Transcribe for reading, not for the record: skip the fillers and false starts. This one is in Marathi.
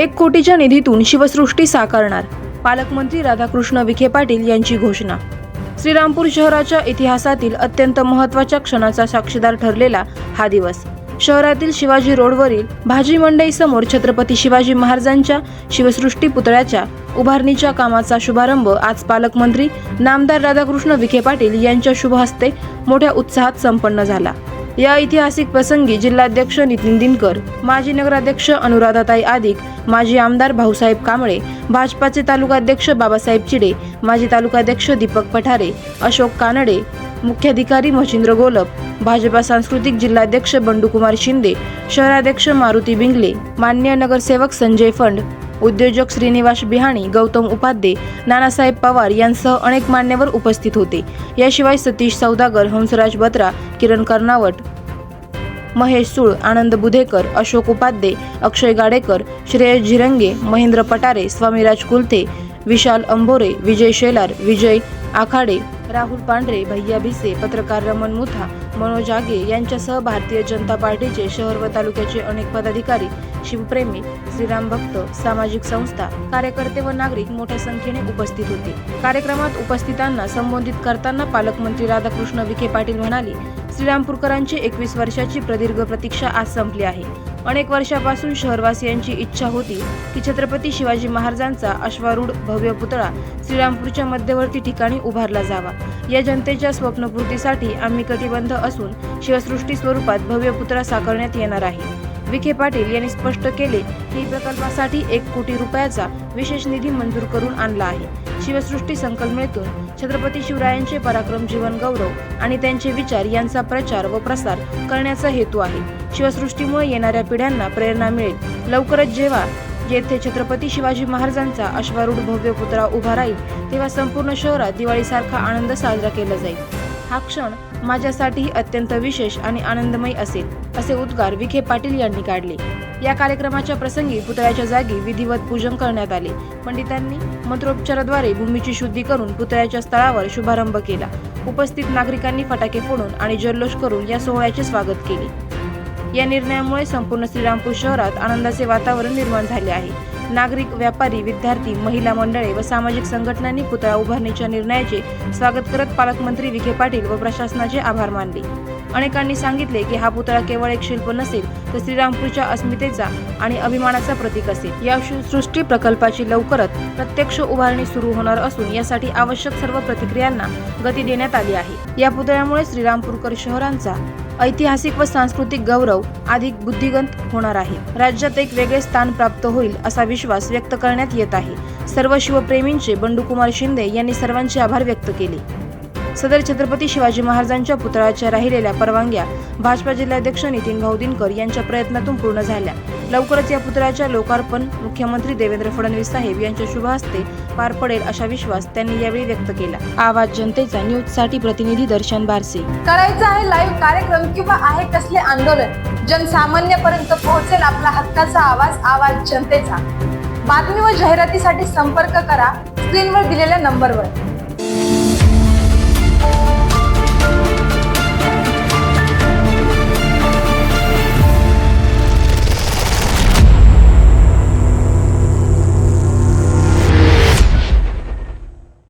1 कोटीच्या निधीतून शिवसृष्टी साकारणार, पालकमंत्री राधाकृष्ण विखे पाटील यांची घोषणा। श्रीरामपूर शहराच्या इतिहासातील अत्यंत महत्त्वाच्या क्षणाचा साक्षीदार ठरलेला हा दिवस। शहरातील शिवाजी रोडवरील भाजी मंडई समोर छत्रपती शिवाजी महाराजांच्या शिवसृष्टी पुतळ्याच्या उभारणीच्या कामाचा शुभारंभ आज पालकमंत्री नामदार राधाकृष्ण विखे पाटील यांच्या शुभ हस्ते मोठ्या उत्साहात संपन्न झाला। या ऐतिहासिक प्रसंगी जिल्हाध्यक्ष नितीन दिनकर, माजी नगराध्यक्ष अनुराधाताई आदिक, माजी आमदार भाऊसाहेब कांबळे, भाजपाचे तालुकाध्यक्ष बाबासाहेब चिडे, माजी तालुकाध्यक्ष दीपक पठारे, अशोक कानडे, मुख्याधिकारी मच्छिंद्र गोलप, भाजपा सांस्कृतिक जिल्हाध्यक्ष बंडूकुमार शिंदे, शहराध्यक्ष मारुती बिंगले, मान्य नगरसेवक संजय फंड, उद्योजक श्रीनिवास बिहाणी, गौतम उपाध्ये, नानासाहेब पवार यांसह अनेक मान्यवर उपस्थित होते। याशिवाय सतीश सौदागर, हंसराज बत्रा, किरण कर्नावट, महेश सूळ, आनंद बुधेकर, अशोक उपाध्ये, अक्षय गाडेकर, श्रेयस झिरंगे, महेंद्र पटारे, स्वामीराज कुलथे, विशाल अंभोरे, विजय शेलार, विजय आखाडे, राहुल पांढरे, भैया भिसे, पत्रकार रमण मुथा, मनोज आगे यांच्यासह भारतीय जनता पार्टीचे शहर व तालुक्याचे अनेक पदाधिकारी, शिवप्रेमी, श्रीराम भक्त, सामाजिक संस्था, कार्यकर्ते व नागरिक मोठ्या संख्येने उपस्थित होते। कार्यक्रमात उपस्थितांना संबोधित करताना पालकमंत्री राधाकृष्ण विखे पाटील म्हणाले, श्रीरामपूरकरांची 21 वर्षाची प्रदीर्घ प्रतीक्षा आज संपली आहे। अनेक वर्षापासून शहरवासियांची इच्छा होती की छत्रपती शिवाजी महाराजांचा अश्वारूढ भव्य पुतळा श्रीरामपूरच्या मध्यवर्ती ठिकाणी उभारला जावा। या जनतेच्या स्वप्नपूर्तीसाठी आम्ही कटिबद्ध असून शिवसृष्टी स्वरूपात भव्य पुतळा साकारण्यात येणार आहे। विखे पाटील यांनी स्पष्ट केले की प्रकल्पासाठी 1 कोटी रुपयाचा विशेष निधी मंजूर करून आणला आहे। शिवसृष्टी संकल्पनेतून छत्रपती शिवरायांचे पराक्रम, जीवन गौरव आणि त्यांचे विचार यांचा प्रचार व प्रसार करण्याचा हेतू आहे। शिवसृष्टीमुळे येणाऱ्या पिढ्यांना प्रेरणा मिळेल। लवकरच जेव्हा येथे छत्रपती शिवाजी महाराजांचा अश्वारूढ भव्य पुतळा उभा राहील तेव्हा संपूर्ण शहरात दिवाळीसारखा आनंद साजरा केला जाईल। हा क्षण माझ्यासाठी अत्यंत विशेष आणि आनंदमय असेल, असे उद्गार विखे पाटील यांनी काढले। या कार्यक्रमाच्या प्रसंगी पुतळ्याच्या जागी विधिवत पूजन करण्यात आले। पंडितांनी मंत्रोच्चाराद्वारे भूमीची शुद्धी करून पुतळ्याच्या स्थळावर शुभारंभ केला। उपस्थित नागरिकांनी फटाके फोडून आणि जल्लोष करून या सोहळ्याचे स्वागत केले। या निर्णयामुळे संपूर्ण श्रीरामपूर शहरात आनंदाचे वातावरण निर्माण झाले आहे। नागरिक, व्यापारी, विद्यार्थी, महिला मंडळे व सामाजिक संघटनांनी पुतळा उभारणीच्या निर्णयाचे स्वागत करत पालकमंत्री विखे पाटील व प्रशासनाचे आभार मानले। अनेकांनी सांगितले की हा पुतळा केवळ एक शिल्प नसेल तर श्रीरामपूरच्या अस्मितेचा आणि अभिमानाचा प्रतीक असेल। या शिवसृष्टी प्रकल्पाची लवकरच प्रत्यक्ष उभारणी सुरू होणार असून यासाठी आवश्यक सर्व प्रक्रियांना गती देण्यात आली आहे। या पुतळ्यामुळे श्रीरामपूरकर शहरांचा ऐतिहासिक व सांस्कृतिक गौरव अधिक बुद्धिगत होणार आहे। राज्यात एक वेगळे स्थान प्राप्त होईल असा विश्वास व्यक्त करण्यात येत आहे। सर्व शिवप्रेमींचे बंडूकुमार शिंदे यांनी सर्वांचे आभार व्यक्त केले। सदर छत्रपती शिवाजी महाराजांच्या पुतळ्याच्या राहिलेल्या परवानग्या भाजपा जिल्हाध्यक्ष नितीन भाऊ दिनकर यांच्या प्रयत्नातून पूर्ण झाल्या। लवकरच या पुतळ्याच्या लोकार्पण मुख्यमंत्री देवेंद्र फडणवीस साहेब यांच्या शुभ हस्ते पार पडेल असा विश्वास त्यांनी यावेळी व्यक्त केला। आवाज जनतेचा न्यूज साठी प्रतिनिधी दर्शन बारसे। करायचा आहे लाईव्ह कार्यक्रम किंवा आहे कसले आंदोलन, जनसामान्यपर्यंत पोहोचेल आपला हक्काचा आवाज, आवाज जनतेचा। बातमी व जाहिरातीसाठी संपर्क करा स्क्रीनवर दिलेल्या नंबरवर।